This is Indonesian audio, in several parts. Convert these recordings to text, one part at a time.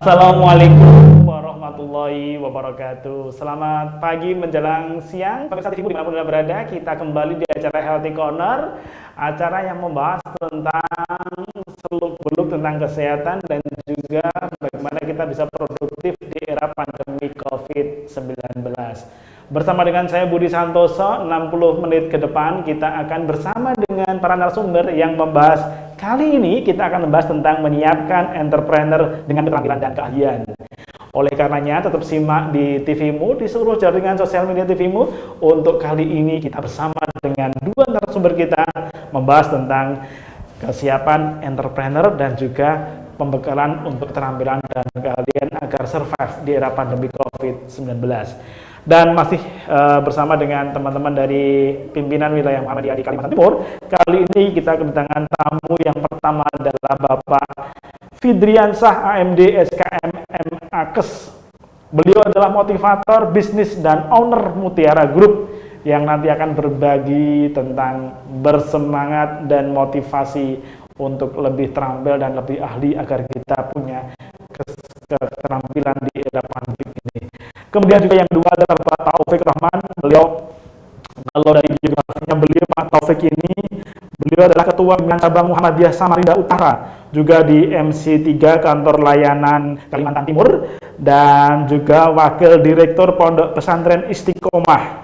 Assalamualaikum warahmatullahi wabarakatuh. Selamat pagi menjelang siang, pemirsa TV dimanapun Anda berada. Kita kembali di acara Healthy Corner, acara yang membahas tentang seluk-beluk tentang kesehatan dan juga bagaimana kita bisa produktif di era pandemi COVID-19. Bersama dengan saya Budi Santoso, 60 menit ke depan kita akan bersama dengan para narasumber yang membahas. Kali ini kita akan membahas tentang menyiapkan entrepreneur dengan keterampilan dan keahlian. Oleh karenanya tetap simak di TVmu, di seluruh jaringan sosial media TVmu. Untuk kali ini kita bersama dengan dua narasumber kita membahas tentang kesiapan entrepreneur dan juga pembekalan untuk keterampilan dan keahlian agar survive di era pandemi COVID-19. Dan masih bersama dengan teman-teman dari pimpinan wilayah Muhammadiyah di Kalimantan Timur. Kali ini kita kedatangan tamu yang pertama adalah Bapak Fidriansah AMD SKM MAkes. Beliau adalah motivator bisnis dan owner Mutiara Group yang nanti akan berbagi tentang bersemangat dan motivasi untuk lebih terampil dan lebih ahli agar kita punya keterampilan di era pandemi ini. Kemudian juga yang kedua adalah Pak Taufik Rahman. Beliau, kalau dari biografinya beliau, Pak Taufik ini, beliau adalah Ketua Pimpinan Cabang Muhammadiyah Samarinda Utara, juga di MC3 Kantor Layanan Kalimantan Timur, dan juga Wakil Direktur Pondok Pesantren Istiqomah.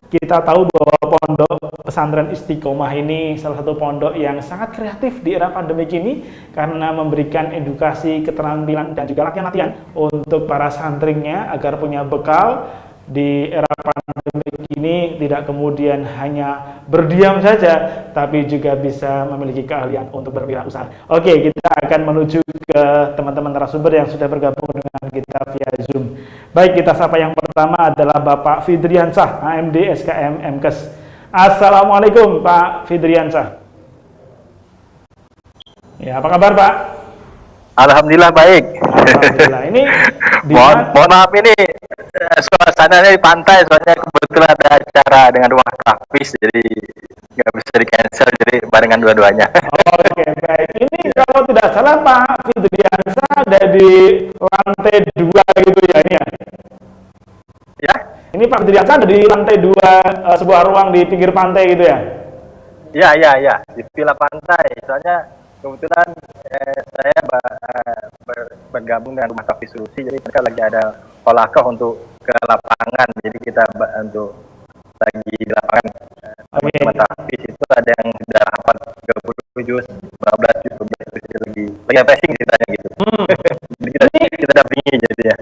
Kita tahu bahwa Pondok Pesantren Istiqomah ini salah satu pondok yang sangat kreatif di era pandemi ini karena memberikan edukasi, keterampilan, dan juga latihan-latihan untuk para santrinya agar punya bekal di era pandemi ini, tidak kemudian hanya berdiam saja, tapi juga bisa memiliki keahlian untuk berwirausaha. Oke, kita akan menuju ke teman-teman narasumber yang sudah bergabung dengan kita via Zoom. Baik, kita sapa yang pertama adalah Bapak Fidriansah, AMD SKM MKes. Assalamualaikum Pak Fidriansah. Ya, apa kabar Pak? Alhamdulillah baik. Alhamdulillah. Ini mohon maaf ini suasananya di pantai, soalnya kebetulan ada acara dengan rumah Tafis, jadi nggak bisa di cancel, jadi barengan dua-duanya. Oke, baik. Ini kalau tidak salah Pak Fidriansah ada di lantai 2 gitu ya ini ya? Ya? Ini Pak Fidriansah ada di lantai 2 sebuah ruang di pinggir pantai gitu ya? Ya, di Villa Pantai. Soalnya kebetulan saya bergabung dengan rumah Tafis Solusi, jadi mereka lagi ada kolakah untuk ke lapangan, jadi kita untuk lagi di lapangan. Rumah Tafis itu ada yang sudah hafal 30 juz, 15 juz, lagi refreshing ceritanya gitu. Jadi kita dampingi jadinya.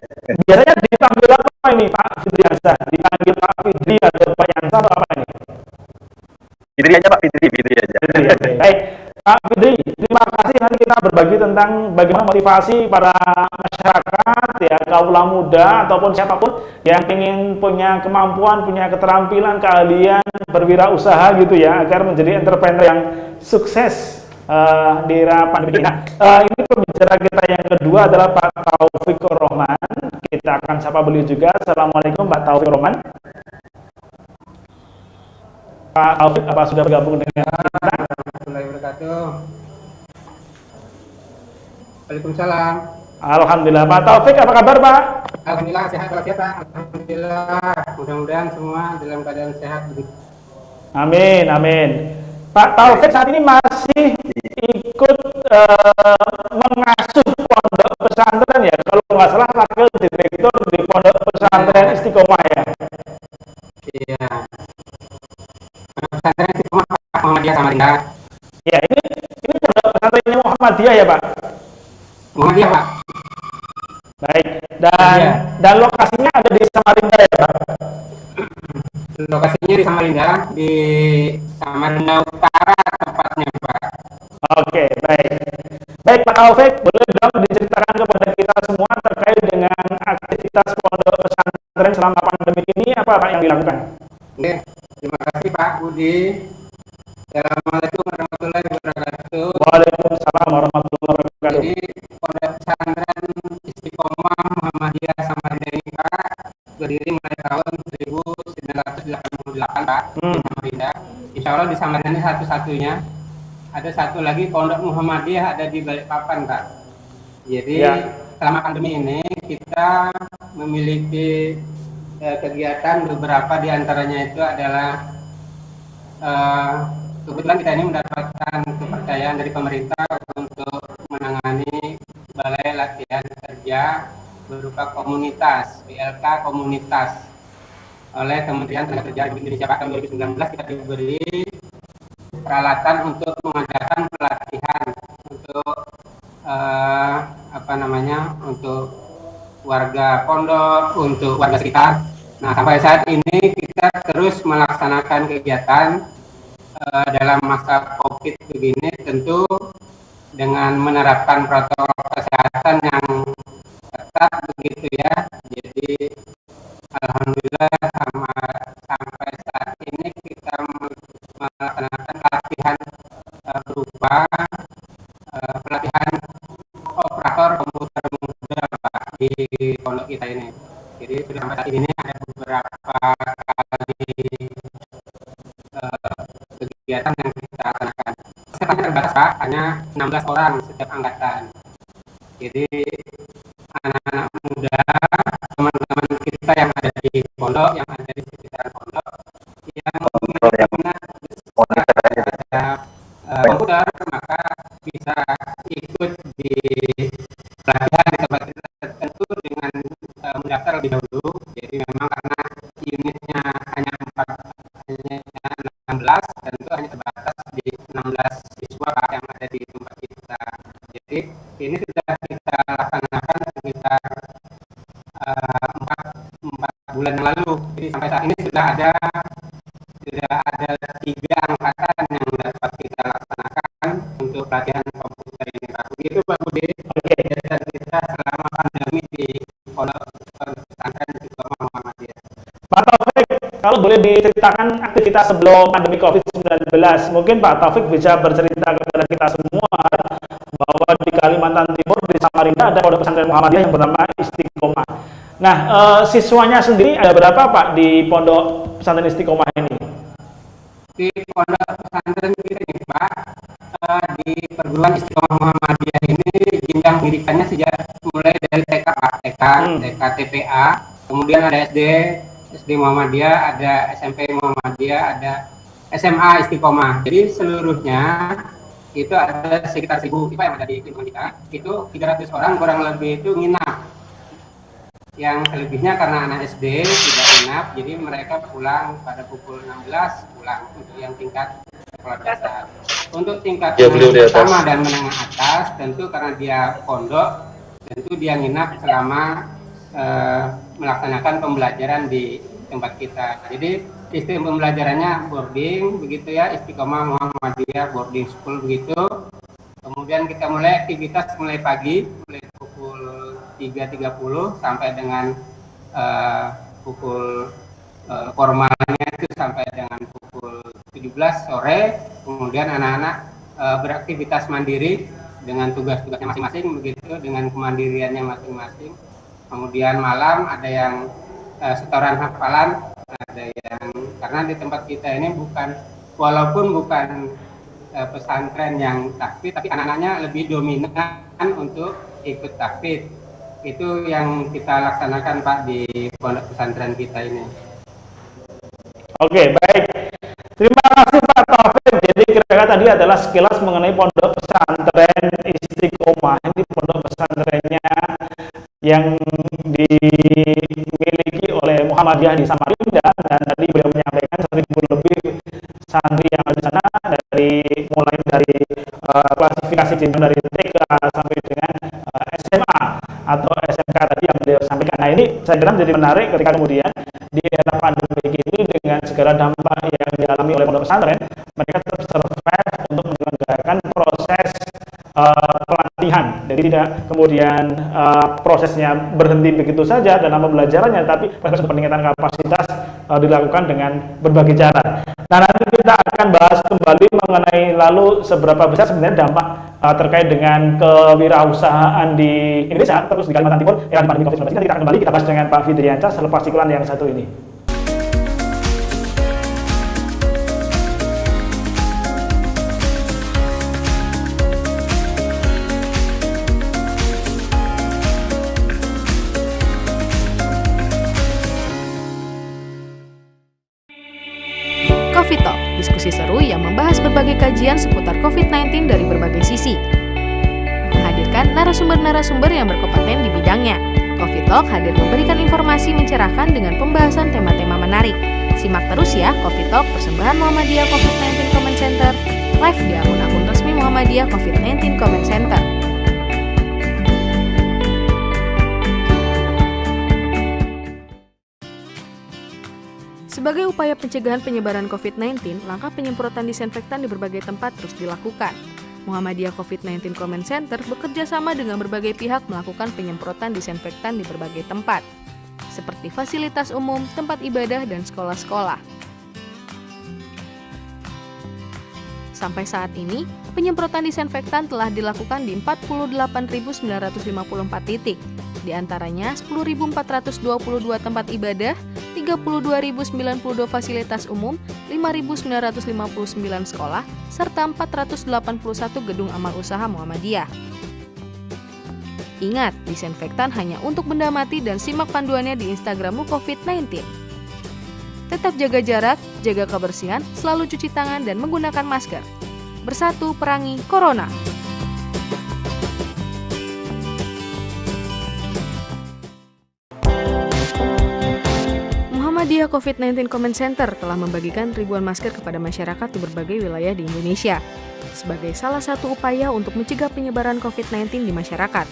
Biasanya dipanggil apa ini Pak Fidriansah? Dipanggil Pak Fidri atau Pak Yansah atau apa ini? Fidri aja Pak, Fidri aja. Baik, Pak Fidri, terima kasih. Nanti kita berbagi tentang bagaimana motivasi para masyarakat, ya, kaula muda ataupun siapapun yang ingin punya kemampuan, punya keterampilan, keahlian, berwirausaha gitu ya, agar menjadi entrepreneur yang sukses di era pandemi ini. Ini pembicara kita yang kedua adalah Pak Taufik Rahman. Kita akan sapa beliau juga. Assalamualaikum Pak Taufik Rahman. Pak Taufik, apa sudah bergabung dengan kita? Warahmatullahi wabarakatuh. Waalaikumsalam. Alhamdulillah. Pak Taufik, apa kabar Pak? Alhamdulillah sehat walafiat Pak. Alhamdulillah. Mudah-mudahan semua dalam keadaan sehat. Amin, amin. Pak Taufik saat ini masih ikut mengasuh pondok pesantren ya, kalau nggak salah wakil direktur di pondok pesantren Istiqomah ya. Iya. Pesantren Istiqomah Muhammadiyah Samarinda. Ya, ini pondok pesantrennya Muhammadiyah ya Pak. Muhammadiyah Pak. Baik. Dan lokasinya ada di Samarinda ya Pak. Lokasinya di Samarinda Utara tepatnya Pak. Oke, baik. Baik Pak Taufik, boleh dong diceritakan kepada kita semua terkait dengan aktivitas pondok pesantren selama pandemi ini, apa Pak yang dilakukan? Oke, terima kasih Pak Budi. Assalamualaikum warahmatullahi wabarakatuh. Waalaikumsalam warahmatullahi wabarakatuh. Jadi pondok pesantren Istiqomah Muhammadiyah Samarinda ini Pak berdiri mulai tahun 1988 Pak di Samarinda. Insya Allah di Samarinda ini satu-satunya. Ada satu lagi pondok Muhammadiyah ada di Balikpapan Pak. Jadi Ya. selama pandemi ini kita memiliki kegiatan, beberapa di antaranya itu adalah kebetulan kita ini mendapatkan kepercayaan dari pemerintah untuk menangani balai latihan kerja berupa komunitas, BLK komunitas oleh Kementerian Tenaga Kerja Republik Indonesia. Tahun 2019 kita diberi peralatan untuk mengadakan pelatihan untuk untuk warga pondok, untuk warga sekitar. Nah, sampai saat ini kita terus melaksanakan kegiatan dalam masa COVID begini, tentu dengan menerapkan protokol kesehatan yang ketat begitu ya. Jadi alhamdulillah sampai saat ini kita melaksanakan latihan berupa pelatihan operator komputer muda Pak di pondok kita ini. Jadi sudah sampai saat ini ada beberapa kali kegiatan yang kita laksanakan. Pesertanya terbatas Pak, hanya 16 orang setiap angkatan. Jadi anak-anak muda, teman-teman kita yang ada di pondok, yang ada di sekitar pondok, yang memiliki minat terhadap komputer, maka bisa ikut di pelatihan di tempat kita tertentu dengan mendaftar lebih dahulu. Jadi memang karena unitnya hanya 16, tentu hanya terbatas di 16 siswa Pak yang ada di tempat kita. Jadi ini sudah kita laksanakan sekitar 4 bulan yang lalu. Jadi sampai saat ini sudah ada 3 angkatan yang dapat kita laksanakan untuk pelatihan komputer ini Pak. Begitu Pak Budi, kegiatan kita selama pandemi di Pondok Pesantren Istiqomah Muhammadiyah. Pak Taufik, kalau boleh diceritakan aktivitas sebelum pandemi COVID-19, mungkin Pak Taufik bisa bercerita kepada kita semua bahwa di Kalimantan Timur, di Samarinda ada Pondok Pesantren Muhammadiyah yang bernama Istiqomah. Nah, siswanya sendiri ada berapa Pak di Pondok Pesantren Istiqomah ini? Di Pondok Pesantren kita ini Pak, di perguruan Istiqomah Muhammadiyah ini jenjang pendidikannya sejak mulai dari TK Pak, TK TPA, kemudian ada SD Muhammadiyah, ada SMP Muhammadiyah, ada SMA Istiqomah. Jadi seluruhnya itu ada sekitar 1.000 IPA yang ada di lingkungan kita. Itu 300 orang kurang lebih itu nginap. Yang selebihnya karena anak SD tidak nginap, jadi mereka pulang pada pukul 16 pulang untuk yang tingkat sekolah dasar. Untuk tingkat pertama dan menengah atas, tentu karena dia pondok, tentu dia nginap selama melaksanakan pembelajaran di tempat kita. Jadi sistem pembelajarannya boarding begitu ya, Istiqomah Muhammadiyah boarding school begitu. Kemudian kita mulai aktivitas mulai pagi, mulai pukul 3.30 sampai dengan pukul formalnya itu sampai dengan pukul 17 sore. Kemudian anak-anak beraktivitas mandiri dengan tugas-tugasnya masing-masing begitu, dengan kemandiriannya masing-masing. Kemudian malam ada yang setoran hafalan, ada yang karena di tempat kita ini walaupun bukan pesantren yang tahfidz, tapi anak-anaknya lebih dominan untuk ikut tahfidz. Itu yang kita laksanakan Pak di pondok pesantren kita ini. Oke, baik. Terima kasih Pak Taufik. Jadi kira-kira tadi adalah sekilas mengenai pondok pesantren Istiqomah. Ini pondok pesantrennya yang dimiliki oleh Muhammadiyah di Samarinda, dan tadi beliau menyampaikan 1.000 lebih santri yang ada di sana, mulai dari klasifikasi jenjang dari TK sampai dengan SMA atau SMK tadi yang beliau sampaikan. Nah, ini saya kira menjadi menarik ketika kemudian di era pandemi ini dengan segala dampak yang dialami oleh pondok pesantren, mereka tetap survive untuk menyelenggarakan proses pelatihan. Jadi tidak kemudian prosesnya berhenti begitu saja dalam pembelajarannya, tapi proses peningkatan kapasitas dilakukan dengan berbagai cara. Nah, nanti kita akan bahas kembali mengenai lalu seberapa besar sebenarnya dampak terkait dengan kewirausahaan di Indonesia, terus di Kalimantan Timur era pandemi COVID-19. Nanti kita akan kembali, kita bahas dengan Pak Fidriansyah selepas iklan yang satu ini. diskusi seru yang membahas berbagai kajian seputar COVID-19 dari berbagai sisi. Menghadirkan narasumber-narasumber yang berkompeten di bidangnya. Coffee Talk hadir memberikan informasi mencerahkan dengan pembahasan tema-tema menarik. Simak terus ya Coffee Talk persembahan Muhammadiyah COVID-19 Comment Center, live di akun-akun resmi Muhammadiyah COVID-19 Comment Center. Sebagai upaya pencegahan penyebaran COVID-19, langkah penyemprotan disinfektan di berbagai tempat terus dilakukan. Muhammadiyah COVID-19 Comment Center bekerja sama dengan berbagai pihak melakukan penyemprotan disinfektan di berbagai tempat, seperti fasilitas umum, tempat ibadah, dan sekolah-sekolah. Sampai saat ini, penyemprotan disinfektan telah dilakukan di 48.954 titik, di antaranya 10.422 tempat ibadah, 32.092 fasilitas umum, 5.959 sekolah, serta 481 gedung amal usaha Muhammadiyah. Ingat, disinfektan hanya untuk benda mati dan simak panduannya di Instagrammu COVID-19. Tetap jaga jarak, jaga kebersihan, selalu cuci tangan dan menggunakan masker. Bersatu perangi Corona. Muhammadiyah COVID-19 Comment Center telah membagikan ribuan masker kepada masyarakat di berbagai wilayah di Indonesia sebagai salah satu upaya untuk mencegah penyebaran COVID-19 di masyarakat.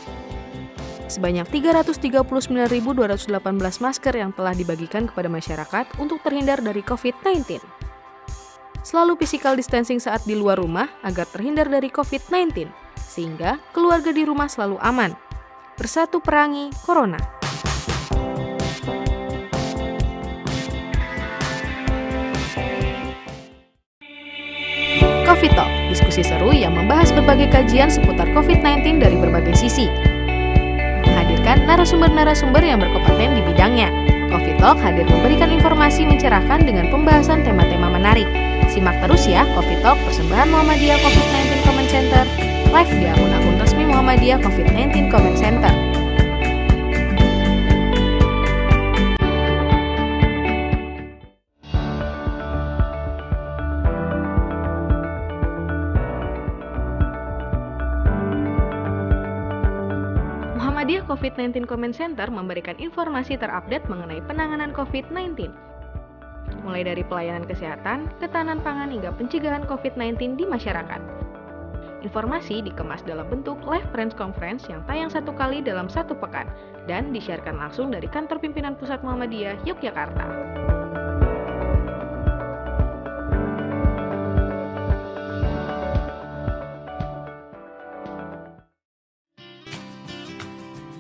Sebanyak 339.218 masker yang telah dibagikan kepada masyarakat untuk terhindar dari COVID-19. Selalu physical distancing saat di luar rumah agar terhindar dari COVID-19, sehingga keluarga di rumah selalu aman. Bersatu perangi Corona. Coffee Talk, diskusi seru yang membahas berbagai kajian seputar COVID-19 dari berbagai sisi. Menghadirkan narasumber-narasumber yang berkompeten di bidangnya. Coffee Talk hadir memberikan informasi mencerahkan dengan pembahasan tema-tema menarik. Simak terus ya Coffee Talk persembahan Muhammadiyah COVID-19 Comment Center, live di akun-akun resmi Muhammadiyah COVID-19 Comment Center. Muhammadiyah COVID-19 Comment Center memberikan informasi terupdate mengenai penanganan COVID-19, mulai dari pelayanan kesehatan, ketahanan pangan hingga pencegahan COVID-19 di masyarakat. Informasi dikemas dalam bentuk live press conference yang tayang 1 kali dalam 1 pekan dan disiarkan langsung dari kantor pimpinan pusat Muhammadiyah Yogyakarta.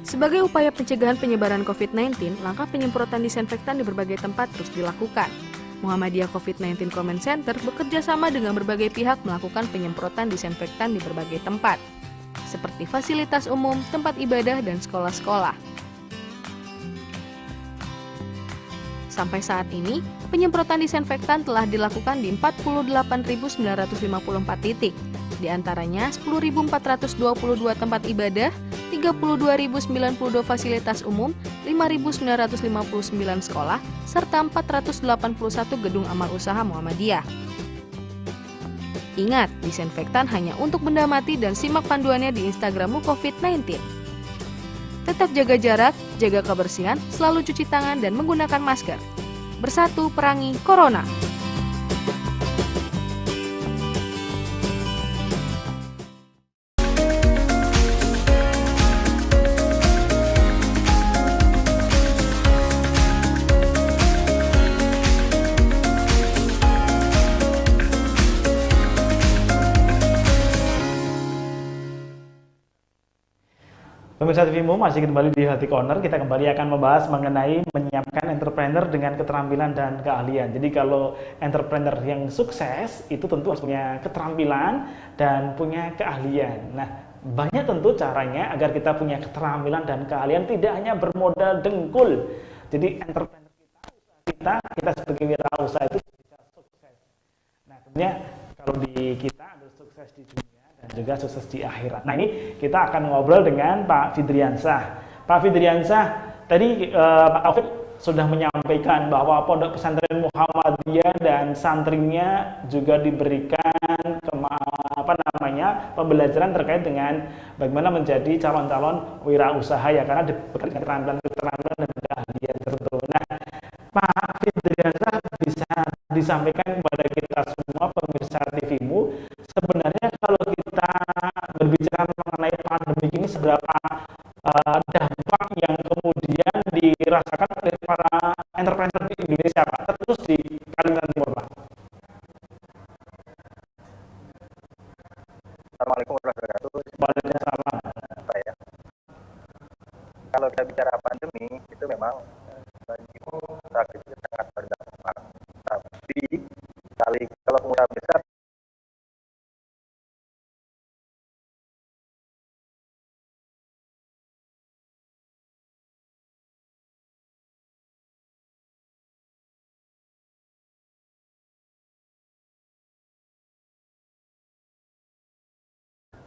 Sebagai upaya pencegahan penyebaran COVID-19, langkah penyemprotan disinfektan di berbagai tempat terus dilakukan. Muhammadiyah COVID-19 Comment Center bekerja sama dengan berbagai pihak melakukan penyemprotan disinfektan di berbagai tempat, seperti fasilitas umum, tempat ibadah, dan sekolah-sekolah. Sampai saat ini, penyemprotan disinfektan telah dilakukan di 48.954 titik, di antaranya 10.422 tempat ibadah, 32.092 fasilitas umum, 5.959 sekolah, serta 481 gedung amal usaha Muhammadiyah. Ingat, disinfektan hanya untuk benda mati dan simak panduannya di Instagrammu COVID-19. Tetap jaga jarak, jaga kebersihan, selalu cuci tangan dan menggunakan masker. Bersatu perangi Corona. Pemirsa TVMU masih kembali di Healthy Corner. Kita kembali akan membahas mengenai menyiapkan entrepreneur dengan keterampilan dan keahlian. Jadi kalau entrepreneur yang sukses itu tentu harus punya keterampilan dan punya keahlian. Nah, banyak tentu caranya agar kita punya keterampilan dan keahlian, tidak hanya bermodal dengkul. Jadi entrepreneur kita sebagai wirausaha itu bisa sukses. Nah, tentunya kalau di kita ada sukses di dunia dan juga sukses di akhirat. Nah, ini kita akan ngobrol dengan Pak Fidriansah. Pak Fidriansah, tadi Pak Taufik sudah menyampaikan bahwa Pondok Pesantren Muhammadiyah dan santrinya juga diberikan pembelajaran terkait dengan bagaimana menjadi calon-calon wirausaha ya, karena dibekali keterampilan dan keahlian tertentu. Nah, Pak Fidriansyah bisa disampaikan kepada kita semua pemirsa TVMU, sebenarnya kalau kita berbicara mengenai pandemi ini seberapa dampak yang kemudian dirasakan oleh para entrepreneur di Indonesia, Pak, terus di Kalimantan Timur, Pak. Assalamualaikum warahmatullahi wabarakatuh. Waalaikumsalam. Ya. Kalau kita bicara pandemi, itu memang bagi pengusaha kecil sangat berdampak. Tapi kalau pengusaha besar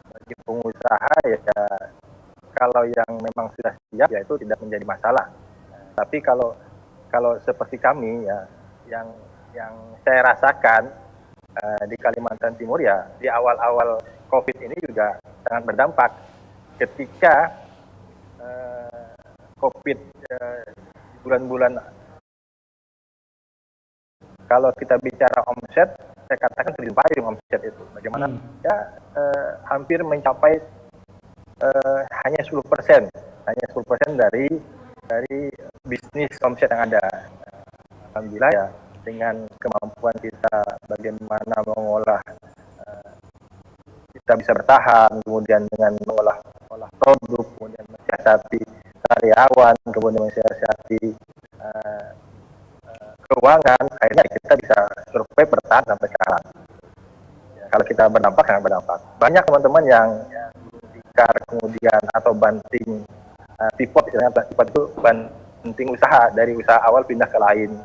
bagi pengusaha ya, kalau yang memang sudah siap ya itu tidak menjadi masalah. Tapi kalau seperti kami ya, yang saya rasakan di Kalimantan Timur ya, di awal-awal COVID ini juga sangat berdampak. Ketika COVID bulan-bulan, kalau kita bicara omset, saya katakan triliun payung omset itu. Bagaimana ya, hampir mencapai hanya 10%, dari bisnis omset yang ada. Alhamdulillah ya, dengan kemampuan kita bagaimana mengolah, kita bisa bertahan, kemudian dengan mengolah produk, kemudian mensiasati karyawan, kemudian mensiasati keuangan, akhirnya kita bisa survive bertahan sampai sekarang. Ya, kalau kita berdampak, sangat berdampak. Banyak teman-teman yang tikar kemudian atau banting pivot, istilahnya pivot itu banting usaha, dari usaha awal pindah ke lain,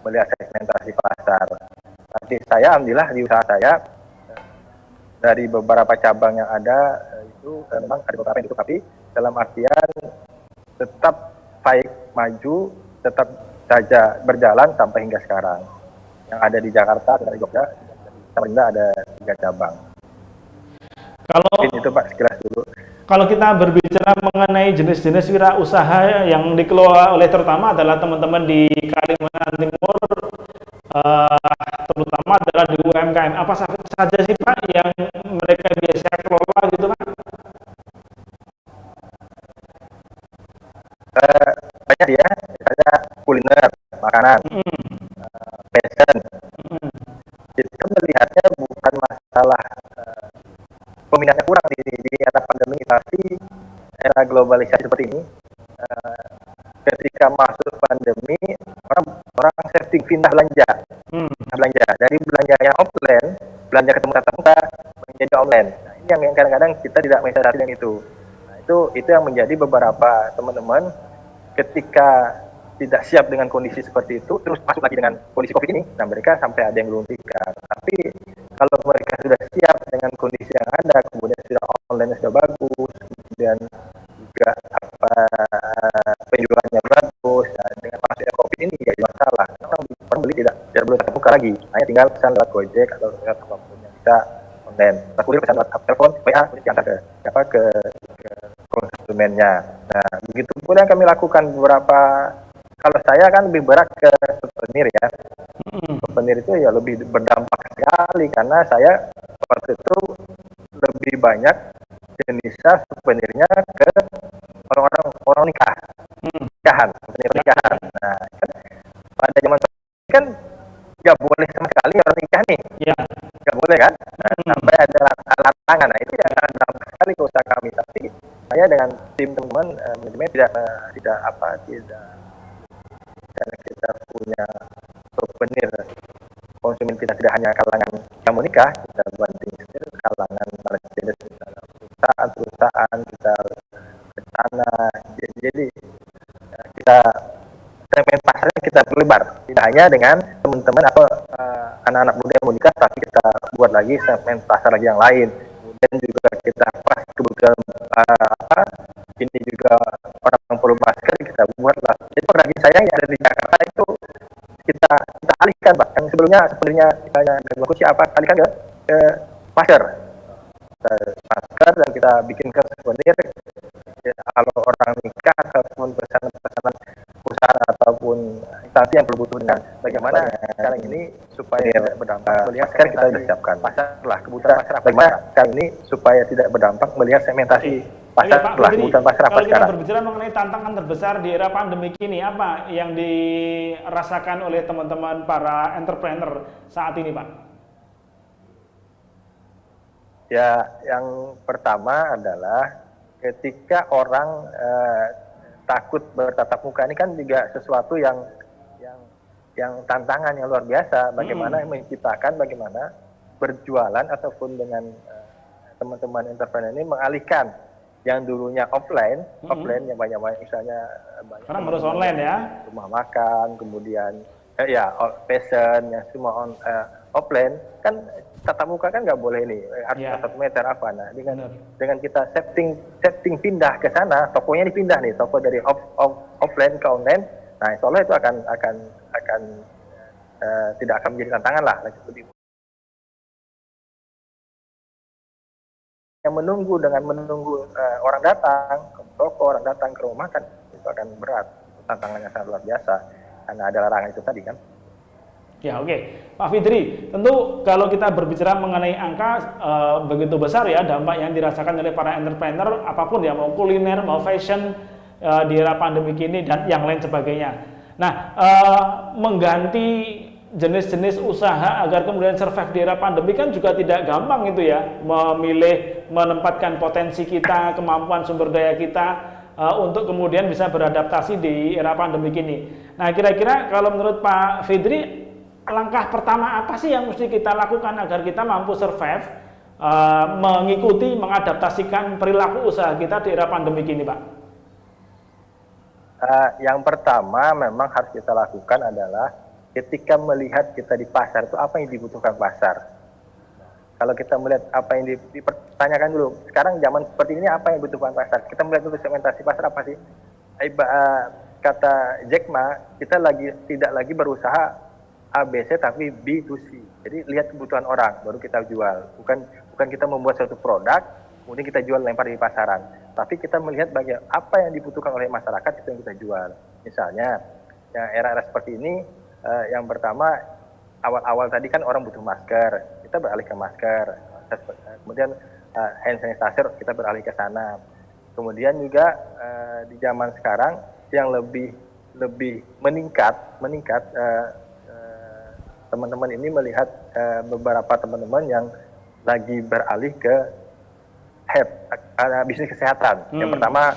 melihat segmentasi pasar. Tapi saya alhamdulillah di usaha saya dari beberapa cabang yang ada itu memang ada beberapa yang ditutup, tapi dalam artian tetap baik maju, tetap saja berjalan sampai hingga sekarang. Yang ada di Jakarta, ada di Jogja, Samarinda ada 3 cabang. Mungkin itu Pak sekilas dulu. Kalau kita berbicara mengenai jenis-jenis wirausaha yang dikelola oleh terutama adalah teman-teman di Kalimantan Timur, terutama adalah di UMKM. Apa saja sih Pak yang mereka biasa kelola gitu Pak? Banyak ya, misalnya kuliner, makanan, fashion. Kita melihatnya bukan masalah peminatnya kurang di era pandemi, tapi era globalisasi seperti ini, ketika masuk pandemi, orang shifting, pindah belanja, dari belanja yang offline, belanja ketemu tatap muka, menjadi online. Nah, ini yang kadang-kadang kita tidak mensadari yang itu. Nah, itu yang menjadi beberapa teman-teman ketika tidak siap dengan kondisi seperti itu, terus masuk lagi dengan kondisi COVID ini, nah mereka sampai ada yang gulung tikar. Tapi kalau mereka sudah siap dengan kondisi yang ada, kemudian sudah online sudah bagus, kemudian juga penjualannya bagus, nah, dengan masuknya COVID ini jadi masalah. Orang beli tidak perlu tatap muka lagi, hanya tinggal pesan lewat Gojek atau lewat apapun yang bisa online. Kemudian pesan lewat telepon, WA, diantar ke konsumennya. Nah, begitu pula yang kami lakukan beberapa. Kalau saya kan lebih berat ke souvenir ya. Souvenir itu ya lebih berdampak sekali, karena saya waktu itu lebih banyak jenisnya souvenirnya ke orang nikahan, souvenir nikahan. Nah, kan pada zaman kan nggak boleh sama sekali orang nikah nih, nggak boleh kan? Nah, sampai ada larangan. Nah, itu yang berdampak sekali ke usaha kami. Tapi saya dengan tim teman-teman manajemen tidak karena kita punya souvenir konsumen kita tidak hanya kalangan yang menikah, kita banting setir kalangan Mercedes, perusahaan kita ke sana. Jadi kita segmen pasarnya kita perlebar, tidak hanya dengan teman-teman atau anak-anak muda yang menikah, tapi kita buat lagi segmen pasar lagi yang lain. Kemudian juga kita pas kebetulan ini juga orang perlu masker, kita buatlah Jadi bagi saya yang ada di Jakarta itu kita alihkan, Pak. Yang sebenarnya kita kunci apa? Alihkan ke masker. Masker dan kita bikinkan souvenir. Ya, kalau orang nikah ataupun pesanan-pesanan perusahaan ataupun instansi yang berbutuh dengan bagaimana sekarang ini supaya tidak berdampak melihat masker kita sudah siapkan pasar lah kebutuhan pasar apa bagaimana sekarang ini supaya tidak berdampak melihat segmentasi pasar lah kebutuhan pasar apa kalau sekarang. Kita berbicara mengenai tantangan terbesar di era pandemi ini, apa yang dirasakan oleh teman-teman para entrepreneur saat ini, Pak? Ya, yang pertama adalah ketika orang takut bertatap muka, ini kan juga sesuatu yang tantangan yang luar biasa. Bagaimana menciptakan, bagaimana berjualan ataupun dengan teman-teman entrepreneur ini mengalihkan yang dulunya offline yang banyak misalnya sekarang harus online ya, rumah makan, kemudian fashion yang semua offline kan. Tatap muka kan nggak boleh nih, harus 1 meter apa. Nah, dengan kita setting pindah ke sana, tokonya dipindah nih, toko dari offline ke online. Nah, insya Allah itu akan tidak akan menjadi tantangan lah. Yang menunggu orang datang ke toko, orang datang ke rumah makan, itu akan berat. Tantangannya sangat luar biasa karena ada larangan itu tadi kan. Ya, oke. Pak Fidri, tentu kalau kita berbicara mengenai angka begitu besar ya dampak yang dirasakan oleh para entrepreneur apapun ya, mau kuliner, mau fashion di era pandemi ini dan yang lain sebagainya. Nah, mengganti jenis-jenis usaha agar kemudian survive di era pandemi kan juga tidak gampang itu ya, menempatkan potensi kita, kemampuan sumber daya kita untuk kemudian bisa beradaptasi di era pandemi ini. Nah, kira-kira kalau menurut Pak Fidri, langkah pertama apa sih yang mesti kita lakukan agar kita mampu survive, mengikuti, mengadaptasikan perilaku usaha kita di era pandemi ini, Pak? Yang pertama memang harus kita lakukan adalah ketika melihat kita di pasar itu apa yang dibutuhkan pasar. Kalau kita melihat apa yang dipertanyakan dulu, sekarang zaman seperti ini apa yang dibutuhkan pasar? Kita melihat dulu segmentasi pasar apa sih? Kata Jack Ma, kita tidak lagi berusaha ABC tapi B2C. Jadi lihat kebutuhan orang baru kita jual. Bukan kita membuat suatu produk kemudian kita jual lempar di pasaran. Tapi kita melihat apa yang dibutuhkan oleh masyarakat itu yang kita jual. Misalnya yang era-era seperti ini yang pertama awal-awal tadi kan orang butuh masker, kita beralih ke masker. Kemudian hand sanitizer kita beralih ke sana. Kemudian juga di zaman sekarang yang lebih meningkat teman-teman ini melihat beberapa teman-teman yang lagi beralih ke bisnis kesehatan. Yang pertama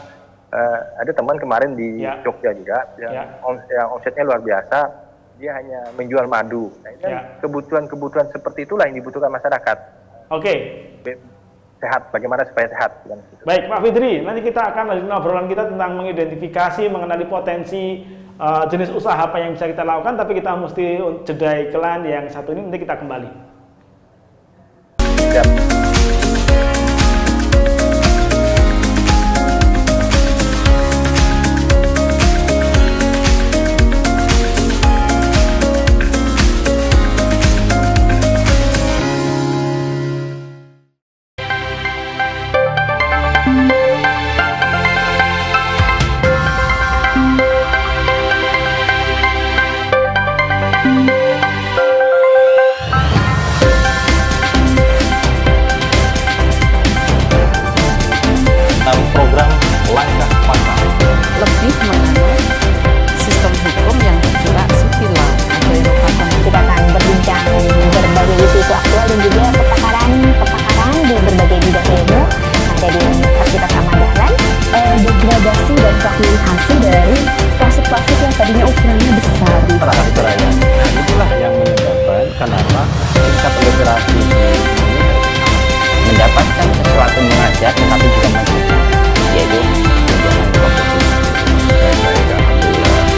ada teman kemarin di Jogja juga yang omsetnya luar biasa, dia hanya menjual madu. Nah, itu kebutuhan seperti itulah yang dibutuhkan masyarakat. Oke. Sehat, bagaimana supaya sehat? Baik, Pak Fidri, nanti kita akan lanjutkan obrolan kita tentang mengidentifikasi, mengenali potensi jenis usaha apa yang bisa kita lakukan, tapi kita mesti jeda iklan yang satu ini, nanti kita kembali. Siap. mendapatkan sesuatu mengajar tetapi juga mengajar, yaitu tunjangan profesi.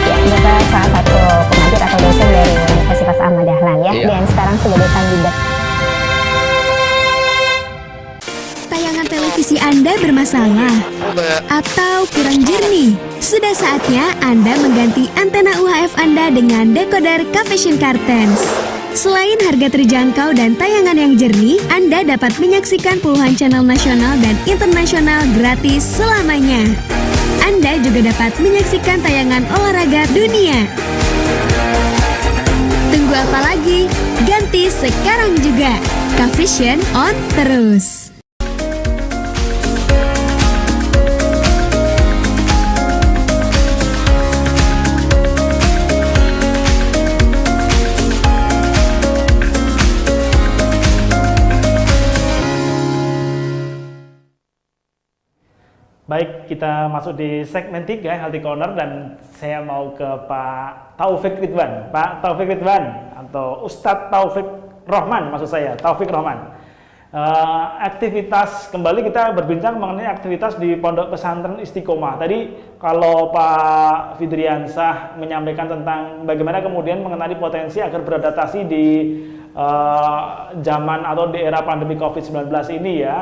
Ya, Bapak salah satu pengajar atau dosen dari Universitas Ahmad Dahlan ya, dan sekarang sebagai kandidat. Tayangan televisi Anda Anda bermasalah atau kurang jernih? Sudah saatnya Anda mengganti antena UHF Anda dengan decoder Cavision Cartens. Selain harga terjangkau dan tayangan yang jernih, Anda dapat menyaksikan puluhan channel nasional dan internasional gratis selamanya. Anda juga dapat menyaksikan tayangan olahraga dunia. Tunggu apa lagi? Ganti sekarang juga. Cavision on terus. Baik, kita masuk di segmen 3 Healthy Corner dan saya mau ke Pak Taufik Ridwan. Pak Taufik Ridwan atau Ustadz Taufik Rohman, maksud saya, Taufik Rohman. Aktivitas, kembali kita berbincang mengenai aktivitas di Pondok Pesantren Istiqomah. Tadi kalau Pak Fidriansah menyampaikan tentang bagaimana kemudian mengenali potensi agar beradaptasi di zaman atau di era pandemi COVID-19 ini ya,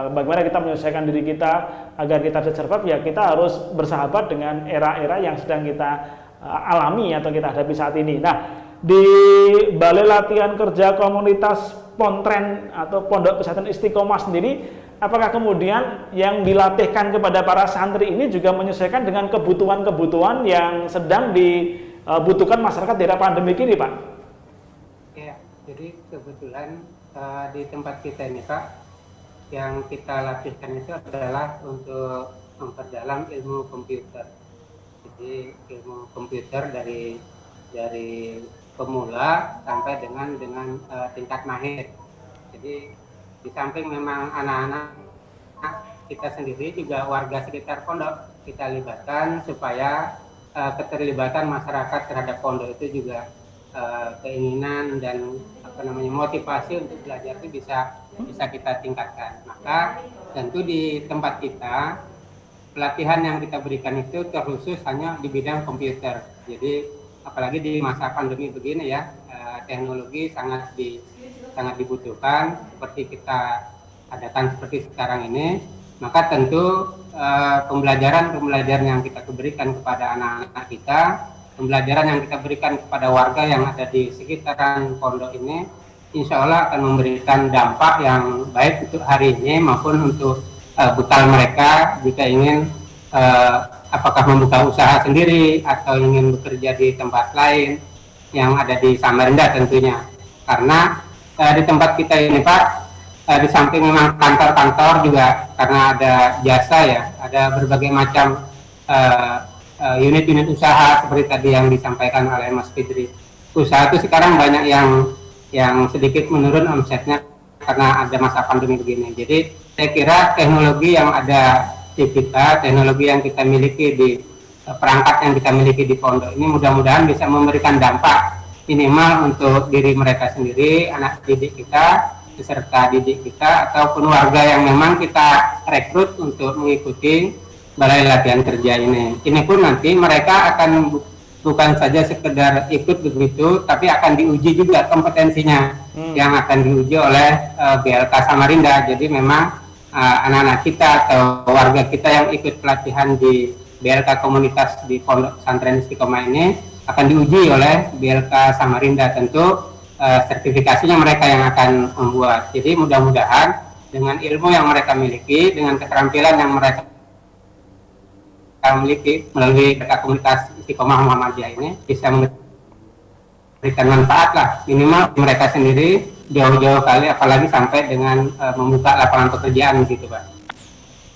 bagaimana kita menyelesaikan diri kita agar kita bisa survive, ya kita harus bersahabat dengan era-era yang sedang kita alami atau kita hadapi saat ini. Nah, di Balai Latihan Kerja Komunitas Pontren atau Pondok Pesantren Istiqomah sendiri, apakah kemudian yang dilatihkan kepada para santri ini juga menyesuaikan dengan kebutuhan-kebutuhan yang sedang dibutuhkan masyarakat di era pandemi ini, Pak? Ya, jadi kebetulan di tempat kita ini, Pak, yang kita latihkan itu adalah untuk memperdalam ilmu komputer. Jadi ilmu komputer dari pemula sampai dengan tingkat mahir. Jadi di samping memang anak-anak kita sendiri juga warga sekitar pondok kita libatkan supaya keterlibatan masyarakat terhadap pondok itu juga keinginan dan motivasi untuk belajar itu bisa kita tingkatkan. Maka tentu di tempat kita pelatihan yang kita berikan itu terkhusus hanya di bidang komputer. Jadi apalagi di masa pandemi begini ya, teknologi sangat dibutuhkan seperti kita hadapan seperti sekarang ini. Maka tentu pembelajaran yang kita berikan kepada anak-anak kita, pembelajaran yang kita berikan kepada warga yang ada di sekitaran pondok ini, insya Allah akan memberikan dampak yang baik untuk hari ini maupun untuk bekal mereka jika ingin apakah membuka usaha sendiri atau ingin bekerja di tempat lain yang ada di Samarinda tentunya. Karena di tempat kita ini, Pak, di samping memang kantor-kantor juga karena ada jasa ya, ada berbagai macam unit-unit usaha seperti tadi yang disampaikan oleh Mas Fitri. Usaha itu sekarang banyak yang sedikit menurun omsetnya karena ada masa pandemi begini. Jadi saya kira teknologi yang ada di kita, teknologi yang kita miliki di perangkat yang kita miliki di pondok ini mudah-mudahan bisa memberikan dampak minimal untuk diri mereka sendiri, anak didik kita, peserta didik kita, ataupun warga yang memang kita rekrut untuk mengikuti balai latihan kerja ini. Ini pun nanti mereka akan bukan saja sekedar ikut begitu, tapi akan diuji juga kompetensinya yang akan diuji oleh BLK Samarinda. Jadi memang anak-anak kita atau warga kita yang ikut pelatihan di BLK komunitas di Pondok Pesantren Istiqomah ini akan diuji oleh BLK Samarinda. Tentu sertifikasinya mereka yang akan membuat. Jadi mudah-mudahan dengan ilmu yang mereka miliki, dengan keterampilan yang mereka miliki melalui BLK komunitas Istiqomah Muhammadiyah ini bisa memberikan manfaat lah minimal mereka sendiri jauh-jauh kali, apalagi sampai dengan membuka lapangan pekerjaan gitu, Pak.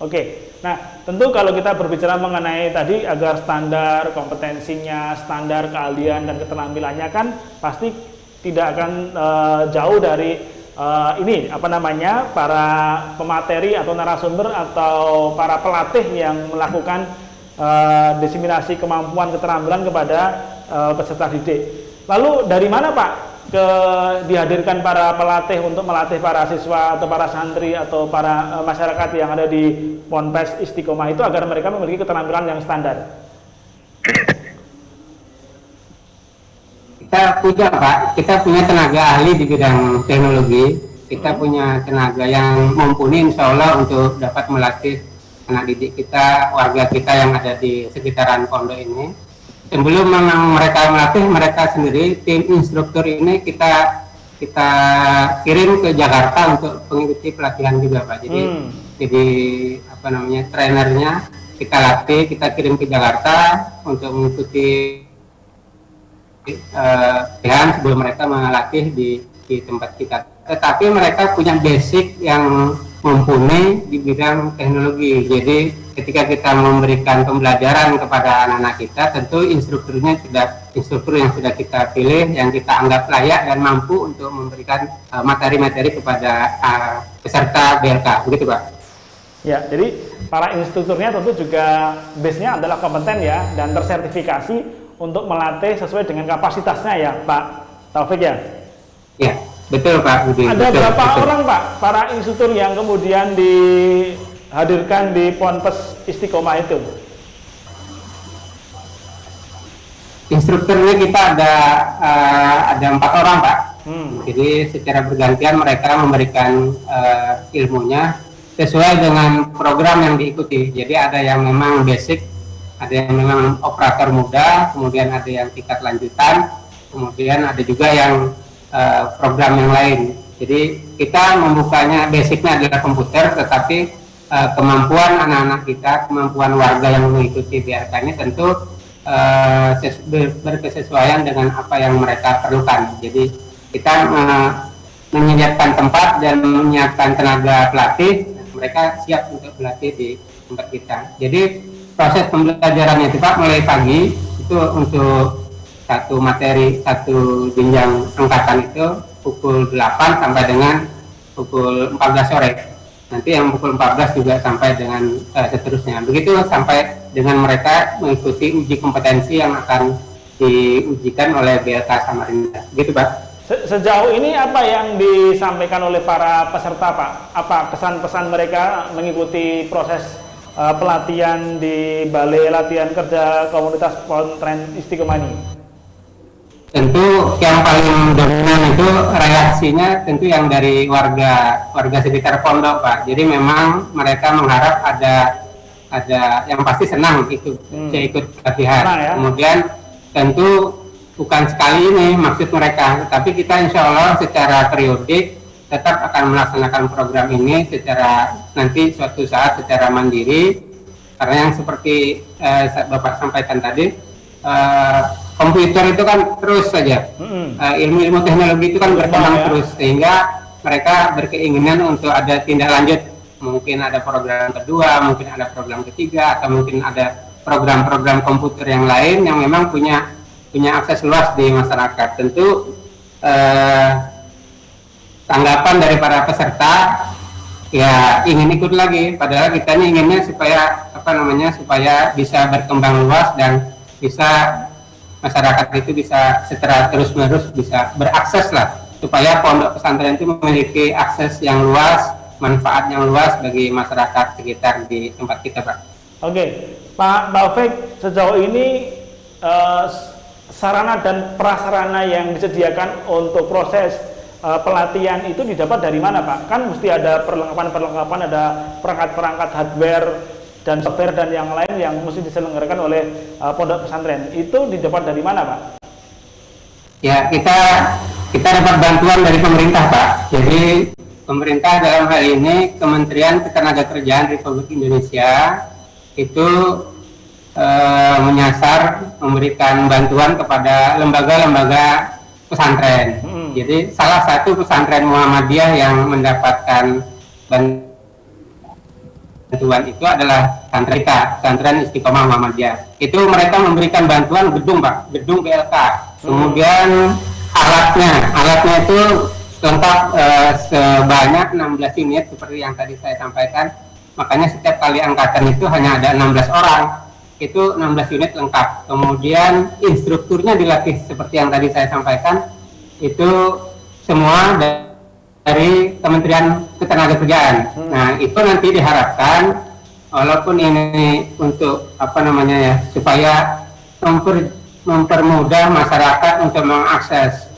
Oke, nah tentu kalau kita berbicara mengenai tadi agar standar kompetensinya, standar keahlian dan keterampilannya kan pasti tidak akan jauh dari para pemateri atau narasumber atau para pelatih yang melakukan diseminasi kemampuan keterampilan kepada peserta didik. Lalu dari mana, Pak, dihadirkan para pelatih untuk melatih para siswa atau para santri atau para masyarakat yang ada di Ponpes Istiqomah itu agar mereka memiliki keterampilan yang standar? Kita punya, Pak, kita punya tenaga ahli di bidang teknologi Kita punya tenaga yang mumpuni insya Allah untuk dapat melatih anak didik kita, warga kita yang ada di sekitaran pondok ini. Sebelum memang mereka melatih mereka sendiri, tim instruktur ini kita kirim ke Jakarta untuk mengikuti pelatihan juga Pak. Jadi apa namanya, trainernya kita latih, kita kirim ke Jakarta untuk mengikuti pelatihan sebelum mereka melatih di tempat kita. Tetapi mereka punya basic yang mumpuni di bidang teknologi. Jadi ketika kita memberikan pembelajaran kepada anak-anak kita, tentu instrukturnya instruktur yang sudah kita pilih, yang kita anggap layak dan mampu untuk memberikan materi-materi kepada peserta BLK. Begitu Pak. Ya, jadi para instrukturnya tentu juga base-nya adalah kompeten ya dan tersertifikasi untuk melatih sesuai dengan kapasitasnya ya Pak Taufik ya? Ya, betul Pak Budi. Ada berapa orang Pak para instruktur yang kemudian dihadirkan di Ponpes Istiqomah itu? Instrukturnya kita ada 4 orang Pak. Jadi secara bergantian mereka memberikan ilmunya sesuai dengan program yang diikuti. Jadi ada yang memang basic, ada yang memang operator muda, kemudian ada yang tingkat lanjutan, kemudian ada juga yang program yang lain. Jadi kita membukanya basicnya adalah komputer, tetapi kemampuan anak-anak kita, kemampuan warga yang mengikuti BRK-nya tentu berkesesuaian dengan apa yang mereka perlukan. Jadi kita menyiapkan tempat dan menyiapkan tenaga pelatih, mereka siap untuk berlatih di tempat kita. Jadi proses pembelajarannya itu Pak mulai pagi itu untuk satu materi, satu jenjang angkatan itu pukul 8 sampai dengan pukul 14 sore. Nanti yang pukul 14 juga sampai dengan seterusnya. Begitu sampai dengan mereka mengikuti uji kompetensi yang akan diujikan oleh BLK Samarinda. Gitu Pak. Sejauh ini apa yang disampaikan oleh para peserta Pak? Apa kesan-pesan mereka mengikuti proses pelatihan di Balai Latihan Kerja Komunitas Pontren Istiqomah ini? Tentu yang paling dominan itu reaksinya tentu yang dari warga sekitar pondok Pak. Jadi memang mereka mengharap ada yang pasti senang ikut pelatihan. Ya? Kemudian tentu bukan sekali ini maksud mereka, tapi kita insya Allah secara periodik tetap akan melaksanakan program ini secara nanti suatu saat secara mandiri, karena yang seperti Bapak sampaikan tadi, komputer itu kan terus saja, ilmu-ilmu teknologi itu kan berkembang terus, sehingga mereka berkeinginan untuk ada tindak lanjut, mungkin ada program kedua, mungkin ada program ketiga, atau mungkin ada program-program komputer yang lain yang memang punya akses luas di masyarakat. Tentu tanggapan dari para peserta ya ingin ikut lagi, padahal kita ini inginnya supaya bisa berkembang luas dan bisa masyarakat itu bisa secara terus-menerus bisa berakses lah, supaya pondok pesantren itu memiliki akses yang luas, manfaat yang luas bagi masyarakat sekitar di tempat kita Pak. Oke, Pak Taufik, sejauh ini sarana dan prasarana yang disediakan untuk proses pelatihan itu didapat dari mana Pak? Kan mesti ada perlengkapan, ada perangkat-perangkat hardware dan software dan yang lain yang mesti diselenggarakan oleh pondok pesantren. Itu didapat dari mana Pak? Ya, kita dapat bantuan dari pemerintah Pak. Jadi pemerintah dalam hal ini Kementerian Ketenagakerjaan Republik Indonesia itu menyasar memberikan bantuan kepada lembaga-lembaga pesantren. Jadi salah satu pesantren Muhammadiyah yang mendapatkan bantuan itu adalah pesantren Istiqomah Muhammadiyah. Itu mereka memberikan bantuan gedung Pak, gedung BLK. Kemudian alatnya itu lengkap sebanyak 16 unit seperti yang tadi saya sampaikan. Makanya setiap kali angkatan itu hanya ada 16 orang. Itu 16 unit lengkap. Kemudian instrukturnya dilatih seperti yang tadi saya sampaikan, itu semua dari Kementerian Ketenagakerjaan. Nah, itu nanti diharapkan walaupun ini untuk supaya mempermudah masyarakat untuk mengakses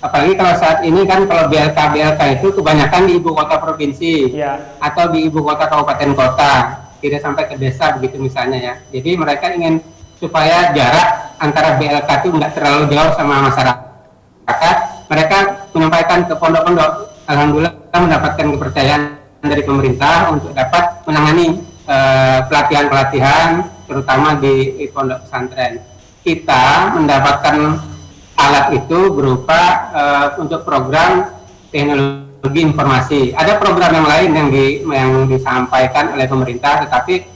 Apalagi kalau saat ini kan kalau BLK itu kebanyakan di ibu kota provinsi atau di ibu kota kabupaten kota, tidak sampai ke desa begitu misalnya ya. Jadi mereka ingin supaya jarak antara BLK itu nggak terlalu jauh sama masyarakat. Mereka menyampaikan ke pondok-pondok, alhamdulillah mendapatkan kepercayaan dari pemerintah untuk dapat menangani pelatihan-pelatihan terutama di pondok pesantren. Kita mendapatkan alat itu berupa untuk program teknologi informasi. Ada program yang lain yang disampaikan oleh pemerintah, tetapi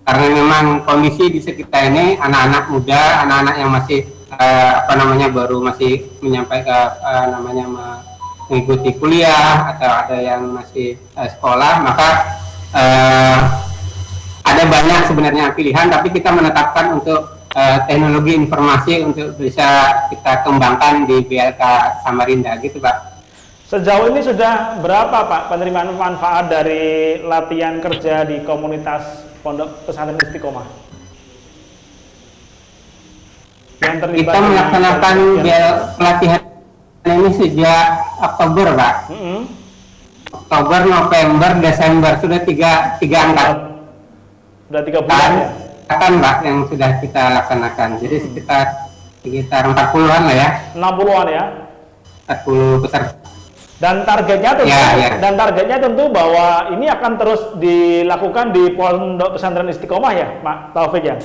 karena memang kondisi di sekitar ini anak-anak muda, anak-anak yang masih baru masih mengikuti kuliah atau ada yang masih sekolah, maka ada banyak sebenarnya pilihan, tapi kita menetapkan untuk teknologi informasi untuk bisa kita kembangkan di BLK Samarinda gitu Pak. Sejauh ini sudah berapa Pak penerimaan manfaat dari latihan kerja di komunitas Pondok Pesantren Istiqomah? Yang terlibat kita melaksanakan pelatihan ini sejak Oktober Pak. Oktober, November, Desember, sudah tiga angkat. Sudah 3 bulan ya? Akan Pak yang sudah kita laksanakan. Jadi sekitar 40-an lah ya. 60-an ya? 40 besar. Dan targetnya tentu bahwa ini akan terus dilakukan di Pondok Pesantren Istiqomah ya, Pak Taufik ya.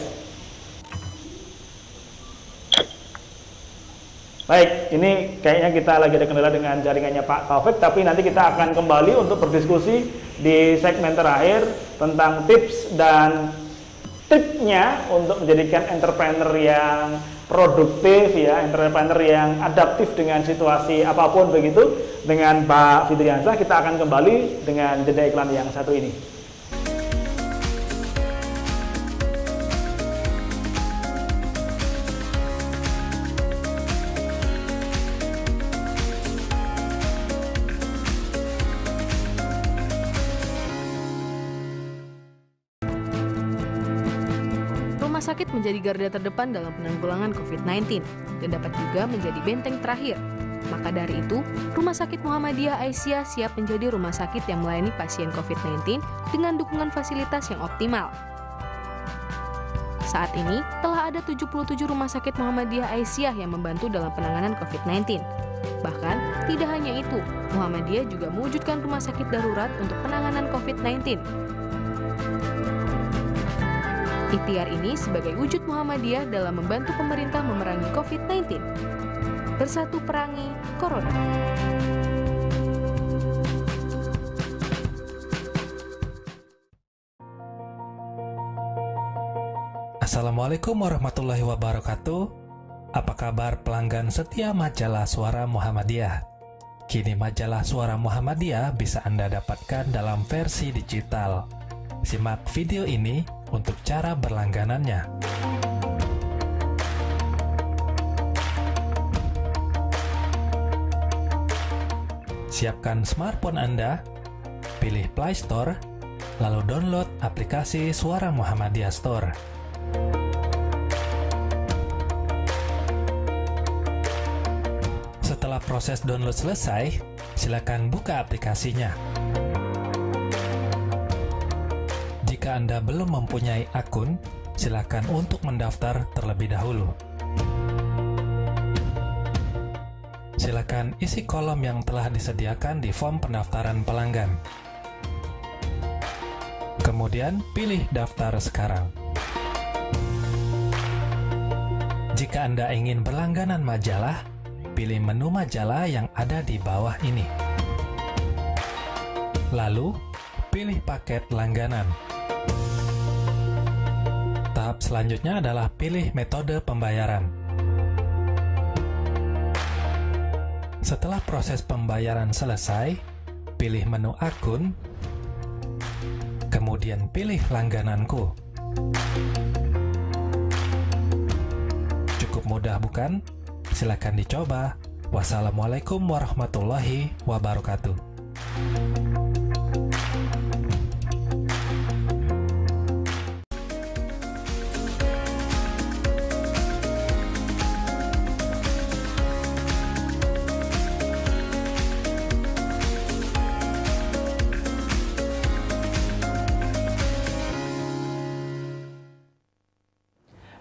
Baik, ini kayaknya kita lagi ada kendala dengan jaringannya Pak Taufik, tapi nanti kita akan kembali untuk berdiskusi di segmen terakhir tentang tips dan triknya untuk menjadikan entrepreneur yang produktif ya, entrepreneur yang adaptif dengan situasi apapun begitu dengan Pak Fidriansyah. Kita akan kembali dengan jeda iklan yang satu ini. Rumah sakit menjadi garda terdepan dalam penanggulangan COVID-19 dan dapat juga menjadi benteng terakhir. Maka dari itu, Rumah Sakit Muhammadiyah Aisyah siap menjadi rumah sakit yang melayani pasien COVID-19 dengan dukungan fasilitas yang optimal. Saat ini, telah ada 77 Rumah Sakit Muhammadiyah Aisyah yang membantu dalam penanganan COVID-19. Bahkan, tidak hanya itu, Muhammadiyah juga mewujudkan rumah sakit darurat untuk penanganan COVID-19. Ikhtiar ini sebagai wujud Muhammadiyah dalam membantu pemerintah memerangi COVID-19. Bersatu perangi Corona. Assalamualaikum warahmatullahi wabarakatuh. Apa kabar pelanggan setia majalah Suara Muhammadiyah? Kini majalah Suara Muhammadiyah bisa Anda dapatkan dalam versi digital. Simak video ini untuk cara berlangganannya. Siapkan smartphone Anda, pilih Play Store, lalu download aplikasi Suara Muhammadiyah Store. Setelah proses download selesai, silakan buka aplikasinya. Jika Anda belum mempunyai akun, silakan untuk mendaftar terlebih dahulu. Silakan isi kolom yang telah disediakan di form pendaftaran pelanggan. Kemudian pilih daftar sekarang. Jika Anda ingin berlangganan majalah, pilih menu majalah yang ada di bawah ini. Lalu, pilih paket langganan. Tahap selanjutnya adalah pilih metode pembayaran. Setelah proses pembayaran selesai, pilih menu akun, kemudian pilih langgananku. Cukup mudah bukan? Silakan dicoba. Wassalamualaikum warahmatullahi wabarakatuh.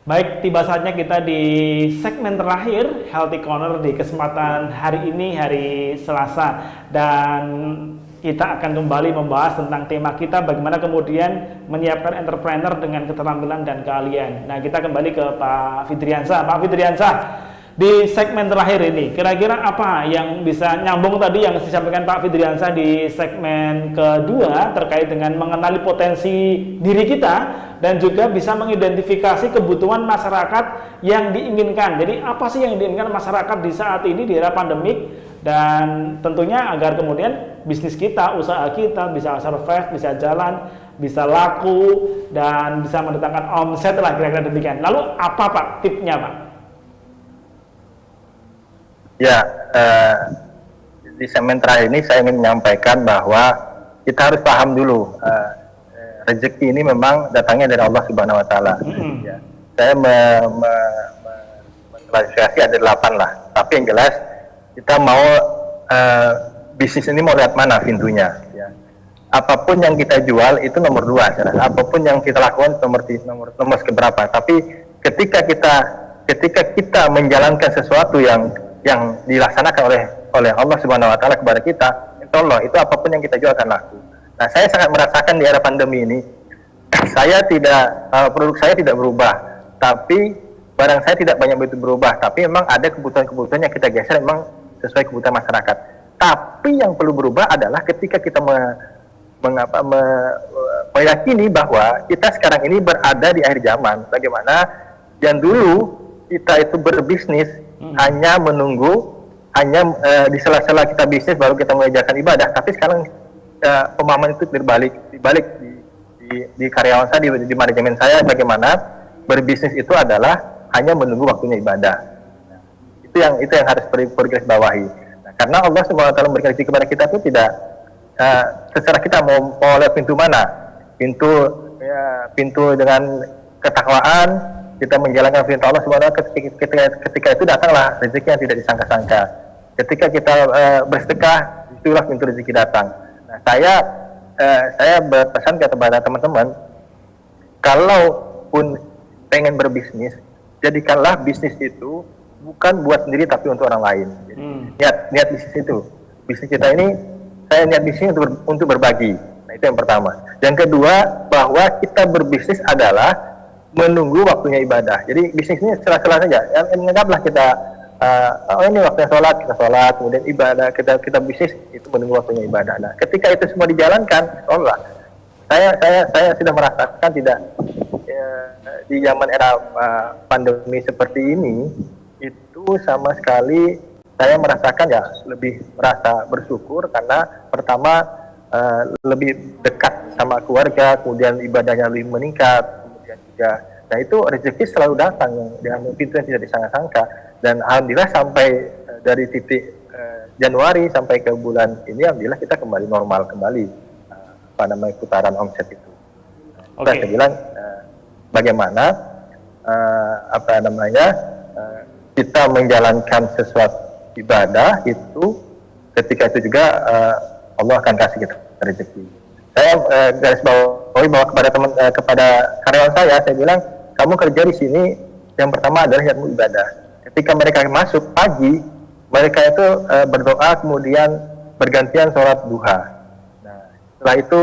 Baik, tiba saatnya kita di segmen terakhir Healthy Corner di kesempatan hari ini, hari Selasa, dan kita akan kembali membahas tentang tema kita, bagaimana kemudian menyiapkan entrepreneur dengan keterampilan dan keahlian. Nah, kita kembali ke Pak Fidriansah. Pak Fidriansah, di segmen terakhir ini, kira-kira apa yang bisa nyambung tadi yang disampaikan Pak Fidriansah di segmen kedua terkait dengan mengenali potensi diri kita dan juga bisa mengidentifikasi kebutuhan masyarakat yang diinginkan. Jadi apa sih yang diinginkan masyarakat di saat ini di era pandemik, dan tentunya agar kemudian bisnis kita, usaha kita bisa survive, bisa jalan, bisa laku, dan bisa mendatangkan omset lah, kira-kira demikian. Lalu apa Pak tipnya Pak? Ya, di segmen terakhir ini saya ingin menyampaikan bahwa kita harus paham dulu rezeki ini memang datangnya dari Allah Subhanahu Wa Taala. Ya, saya mengklasifikasi ada 8 lah, tapi yang jelas kita mau bisnis ini mau lihat mana pintunya. Ya. Apapun yang kita jual itu nomor 2, apapun yang kita lakukan nomor keberapa. Tapi ketika kita menjalankan sesuatu yang dilaksanakan oleh Allah Subhanahu Wa Taala kepada kita, insya Allah itu apapun yang kita jual akan laku. Nah, saya sangat merasakan di era pandemi ini, produk saya tidak berubah, tapi barang saya tidak banyak begitu berubah, tapi memang ada kebutuhan-kebutuhan yang kita geser memang sesuai kebutuhan masyarakat. Tapi yang perlu berubah adalah ketika kita meyakini bahwa kita sekarang ini berada di akhir zaman. Bagaimana yang dulu kita itu berbisnis hanya menunggu, di sela-sela kita bisnis baru kita mengerjakan ibadah. Tapi sekarang pemahaman itu dibalik di karyawan saya, di manajemen saya, bagaimana berbisnis itu adalah hanya menunggu waktunya ibadah. Nah, itu yang harus pergaris bawahi. Nah, karena Allah Subhanahu Wa Taala memberikan rezeki kepada kita itu tidak terserah kita mau lewat pintu mana, pintu dengan ketakwaan, kita menjalankan perintah Allah Subhanahu Wa Taala, ketika itu datanglah rezeki yang tidak disangka-sangka. Ketika kita bersedekah, itulah pintu rezeki datang. Nah, saya berpesan kepada teman-teman, kalaupun pengen berbisnis, jadikanlah bisnis itu bukan buat sendiri tapi untuk orang lain. Jadi, niat bisnis itu, bisnis kita ini, saya niat bisnis untuk berbagi. Nah, itu yang pertama. Yang kedua, bahwa kita berbisnis adalah menunggu waktunya ibadah. Jadi bisnis ini sela-sela saja. Menganggaplah kita ini waktunya sholat, kita sholat, kemudian ibadah, kita bisnis itu menunggu waktunya ibadah. Nah, ketika itu semua dijalankan, Allah, saya sudah merasakan tidak di zaman era pandemi seperti ini, itu sama sekali saya merasakan ya lebih merasa bersyukur karena pertama lebih dekat sama keluarga, kemudian ibadahnya lebih meningkat, kemudian juga, nah itu rezeki selalu datang dengan pintu yang tidak disangka-sangka. Dan alhamdulillah sampai dari titik Januari sampai ke bulan ini, alhamdulillah kita kembali normal kembali putaran omset itu. Saya bilang bagaimana kita menjalankan sesuatu ibadah itu, ketika itu juga Allah akan kasih kita rezeki. Saya garis bawahi bahwa kepada karyawan saya bilang, kamu kerja di sini yang pertama adalah niatmu ibadah. Ketika mereka masuk pagi, mereka itu berdoa, kemudian bergantian sholat duha. Nah, setelah itu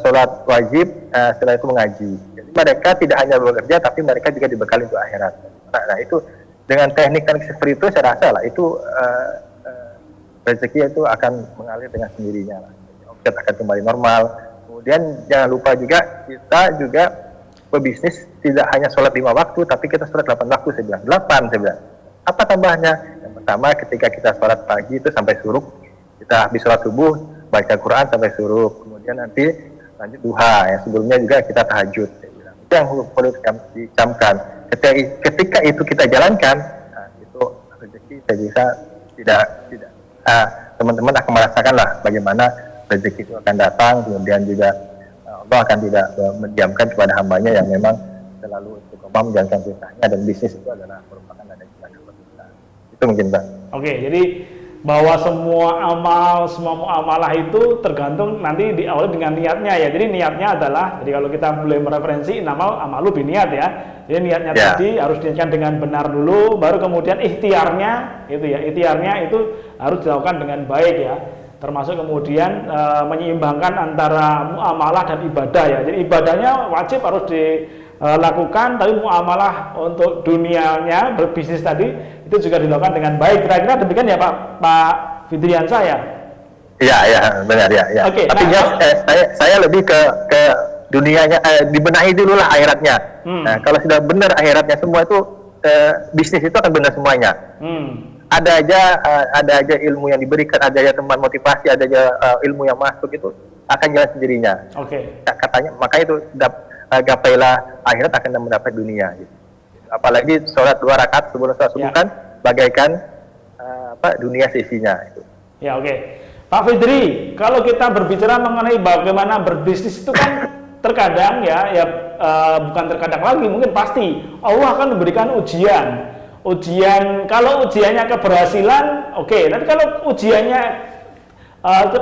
sholat wajib, setelah itu mengaji. Jadi mereka tidak hanya bekerja, tapi mereka juga dibekali untuk akhirat. Nah, itu dengan teknik seperti itu, saya rasa lah itu rezeki itu akan mengalir dengan sendirinya lah. Omset akan kembali normal. Kemudian jangan lupa juga, kita juga berbisnis tidak hanya sholat 5 waktu, tapi kita sholat 8 waktu. Saya bilang 8, saya bilang. Apa tambahnya? Yang pertama, ketika kita sholat pagi itu sampai suruh, kita habis sholat subuh baca Quran sampai suruh, kemudian nanti lanjut duha. Yang sebelumnya juga kita tahajud. Saya bilang. Itu yang perlu dicamkan. Ketika itu kita jalankan, nah, itu rezeki saya bisa tidak teman-teman akan merasakan lah bagaimana rezeki itu akan datang, kemudian juga Allah akan tidak mendiamkan kepada hambanya yang memang selalu istiqomah menjalankan perintahnya, dan bisnis itu adalah merupakan ladang ibadah kita. Itu mungkin Pak. Oke, jadi bahwa semua amal, semua muamalah itu tergantung nanti diawali dengan niatnya ya. Jadi niatnya adalah, jadi kalau kita boleh mereferensi innamal a'malu binniyat ya. Jadi niatnya tadi harus diniatkan dengan benar dulu, baru kemudian ikhtiarnya itu ya, ikhtiarnya itu harus dilakukan dengan baik ya. Termasuk kemudian menyeimbangkan antara muamalah dan ibadah ya. Jadi ibadahnya wajib harus dilakukan, tapi muamalah untuk dunianya berbisnis tadi itu juga dilakukan dengan baik. Kira-kira demikian ya Pak Fidriansyah ya? Iya, benar ya. Oke, tapi saya lebih ke dunianya, dibenahi dulu lah akhiratnya. Nah, kalau sudah benar akhiratnya semua itu, bisnis itu akan benar semuanya. Ada aja ilmu yang diberikan, ada aja teman motivasi, ada aja ilmu yang masuk, itu akan jalan sendirinya. Katanya, makanya itu gapailah akhirat akan mendapat dunia. Gitu. Apalagi sholat 2 rakaat sebelum sholat subuh kan bagaikan dunia sisinya. Itu. Ya Pak Fidri, kalau kita berbicara mengenai bagaimana berbisnis itu kan terkadang bukan terkadang lagi, mungkin pasti Allah akan memberikan ujian. Kalau ujiannya keberhasilan, tapi kalau ujiannya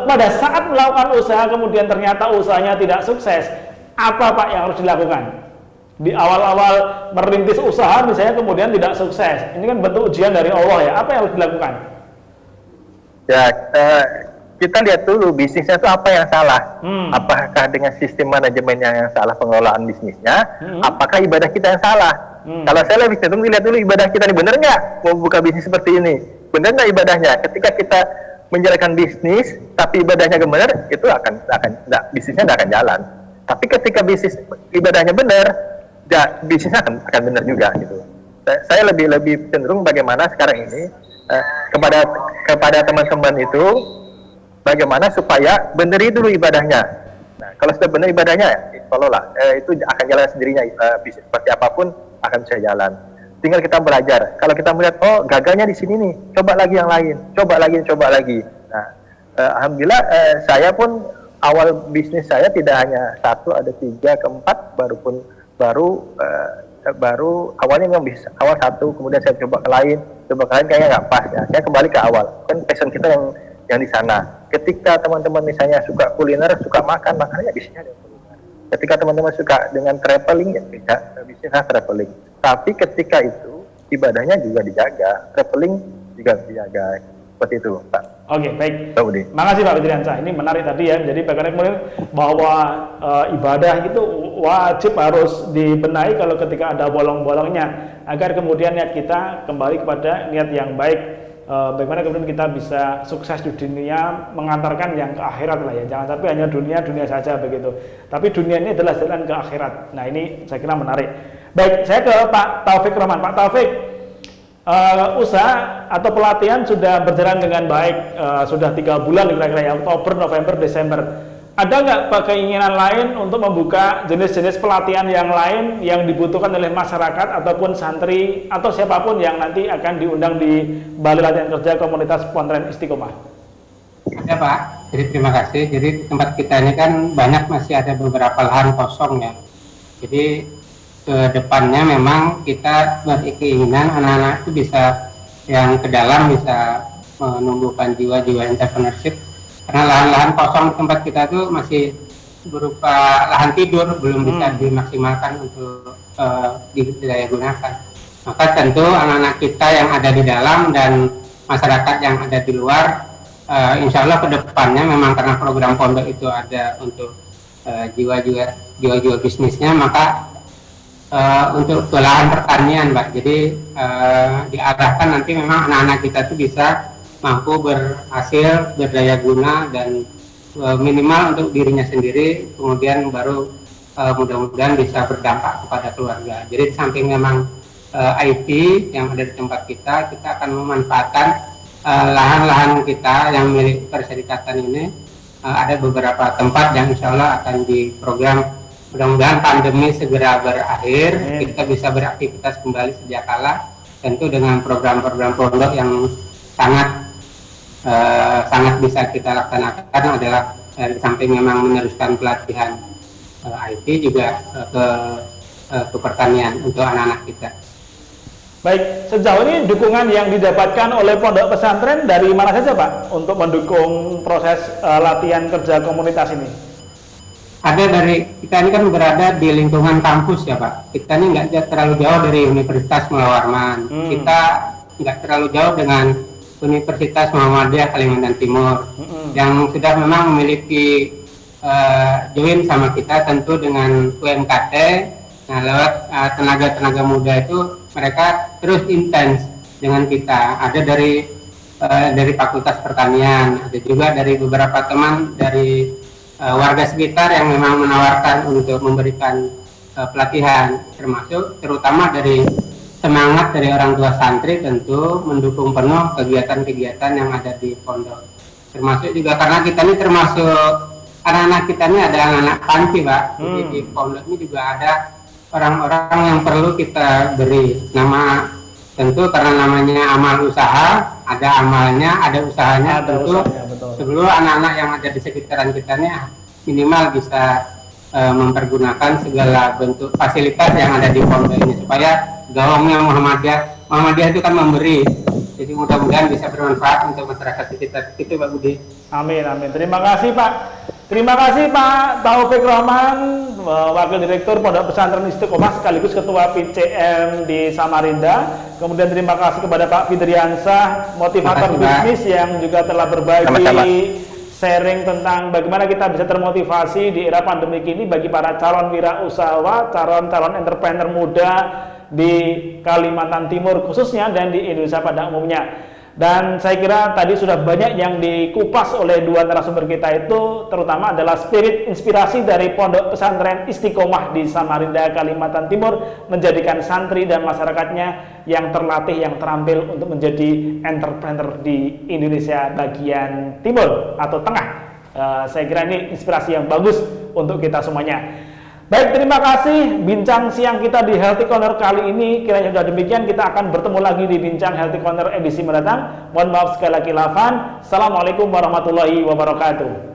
pada saat melakukan usaha kemudian ternyata usahanya tidak sukses, apa Pak yang harus dilakukan? Di awal-awal merintis usaha misalnya kemudian tidak sukses, ini kan bentuk ujian dari Allah ya, apa yang harus dilakukan? Ya, kita lihat dulu bisnisnya itu apa yang salah. Apakah dengan sistem manajemen yang salah, pengelolaan bisnisnya, apakah ibadah kita yang salah? Kalau saya lebih cenderung lihat dulu ibadah kita ini benar nggak mau buka bisnis seperti ini, benar nggak ibadahnya. Ketika kita menjalankan bisnis tapi ibadahnya benar, itu bisnisnya nggak akan jalan. Tapi ketika bisnis ibadahnya benar, bisnisnya akan benar juga gitu. Saya lebih cenderung bagaimana sekarang ini kepada teman-teman itu bagaimana supaya beneri dulu ibadahnya. Nah, kalau sudah benar ibadahnya, insyaallah itu akan jalan sendirinya. Bisnis seperti apapun akan bisa jalan. Tinggal kita belajar. Kalau kita melihat, gagalnya di sini nih, coba lagi yang lain, coba lagi. Nah, alhamdulillah saya pun awal bisnis saya tidak hanya 1, ada 3 ke 4, baru awalnya memang bisa awal 1, kemudian saya coba ke lain kayaknya nggak pas ya. Saya kembali ke awal. Kan passion kita yang di sana. Ketika teman-teman misalnya suka kuliner, suka makannya bisnisnya ada kuliner. Ketika teman-teman suka dengan traveling, ya bisnisnya traveling. Tapi ketika itu ibadahnya juga dijaga, traveling juga dijaga. Seperti itu, Pak. Baik. Makasih Pak Fidriansyah. Ini menarik tadi ya. Jadi bagaimana kemudian bahwa ibadah itu wajib harus dibenahi kalau ketika ada bolong-bolongnya, agar kemudian niat kita kembali kepada niat yang baik. Bagaimana kemudian kita bisa sukses di dunia, mengantarkan yang ke akhirat lah ya. Jangan sampai hanya dunia saja begitu. Tapi dunia ini adalah jalan ke akhirat. Nah, ini saya kira menarik. Baik, saya ke Pak Taufik Rahman. Pak Taufik, usaha atau pelatihan sudah berjalan dengan baik, sudah 3 bulan kira-kira ya, Oktober, November, Desember. Ada nggak keinginan lain untuk membuka jenis-jenis pelatihan yang lain yang dibutuhkan oleh masyarakat ataupun santri atau siapapun yang nanti akan diundang di Balai Latihan Kerja Komunitas Pesantren Istiqomah? Ada Pak, jadi terima kasih. Jadi tempat kita ini kan banyak masih ada beberapa lahan kosong ya. Jadi ke depannya memang kita berkeinginan anak-anak itu bisa yang ke dalam bisa menumbuhkan jiwa-jiwa entrepreneurship. Karena lahan-lahan kosong tempat kita tuh masih berupa lahan tidur, belum bisa dimaksimalkan untuk didaya gunakan. Maka tentu anak-anak kita yang ada di dalam dan masyarakat yang ada di luar, insya Allah ke depannya memang karena program pondok itu ada untuk jiwa-jiwa bisnisnya, maka untuk ke lahan pertanian, Mbak. Jadi diarahkan nanti memang anak-anak kita tuh bisa mampu berhasil, berdaya guna dan minimal untuk dirinya sendiri, kemudian baru mudah-mudahan bisa berdampak kepada keluarga. Jadi di samping memang IT yang ada di tempat kita akan memanfaatkan lahan-lahan kita yang milik perserikatan ini. Ada beberapa tempat yang insya Allah akan diprogram, mudah-mudahan pandemi segera berakhir, kita bisa beraktivitas kembali sedia kala, tentu dengan program-program pondok yang sangat bisa kita laksanakan adalah di samping memang meneruskan pelatihan IT juga ke pertanian untuk anak-anak kita. Baik, sejauh ini dukungan yang didapatkan oleh pondok pesantren dari mana saja Pak untuk mendukung proses latihan kerja komunitas ini? Ada dari, kita ini kan berada di lingkungan kampus ya Pak. Kita ini nggak terlalu jauh dari Universitas Mula Warman. Kita nggak terlalu jauh dengan Universitas Muhammadiyah Kalimantan Timur yang sudah memang memiliki join sama kita tentu dengan UMKT. Nah, lewat tenaga-tenaga muda itu mereka terus intens dengan kita. Ada dari Fakultas Pertanian, ada juga dari beberapa teman dari warga sekitar yang memang menawarkan untuk memberikan pelatihan, terutama dari semangat dari orang tua santri tentu mendukung penuh kegiatan-kegiatan yang ada di pondok. Termasuk juga karena kita ini termasuk anak-anak kita ini ada anak-anak panti Pak. Jadi di pondok ini juga ada orang-orang yang perlu kita beri nama, tentu karena namanya amal usaha, ada amalnya, ada usahanya, tentu sebelum anak-anak yang ada di sekitaran kita ini minimal bisa mempergunakan segala bentuk fasilitas yang ada di pondok ini supaya gaungnya Muhammadiyah itu kan memberi, jadi mudah-mudahan bisa bermanfaat untuk masyarakat sekitar. Itu Pak Budi. Amin, amin. Terima kasih Pak. Terima kasih Pak Taufik Rahman, Wakil Direktur Pondok Pesantren Istiqomah sekaligus Ketua PCM di Samarinda. Kemudian terima kasih kepada Pak Fidriansah, motivator bisnis yang juga telah berbagi sharing tentang bagaimana kita bisa termotivasi di era pandemi ini bagi para calon wirausahawan, calon entrepreneur muda di Kalimantan Timur khususnya dan di Indonesia pada umumnya. Dan saya kira tadi sudah banyak yang dikupas oleh dua narasumber kita itu, terutama adalah spirit inspirasi dari Pondok Pesantren Istiqomah di Samarinda, Kalimantan Timur, menjadikan santri dan masyarakatnya yang terlatih, yang terampil untuk menjadi entrepreneur di Indonesia bagian timur atau tengah. Saya kira ini inspirasi yang bagus untuk kita semuanya. Baik, terima kasih. Bincang siang kita di Healthy Corner kali ini kiranya sudah demikian. Kita akan bertemu lagi di Bincang Healthy Corner edisi mendatang. Mohon maaf segala khilafan. Assalamualaikum warahmatullahi wabarakatuh.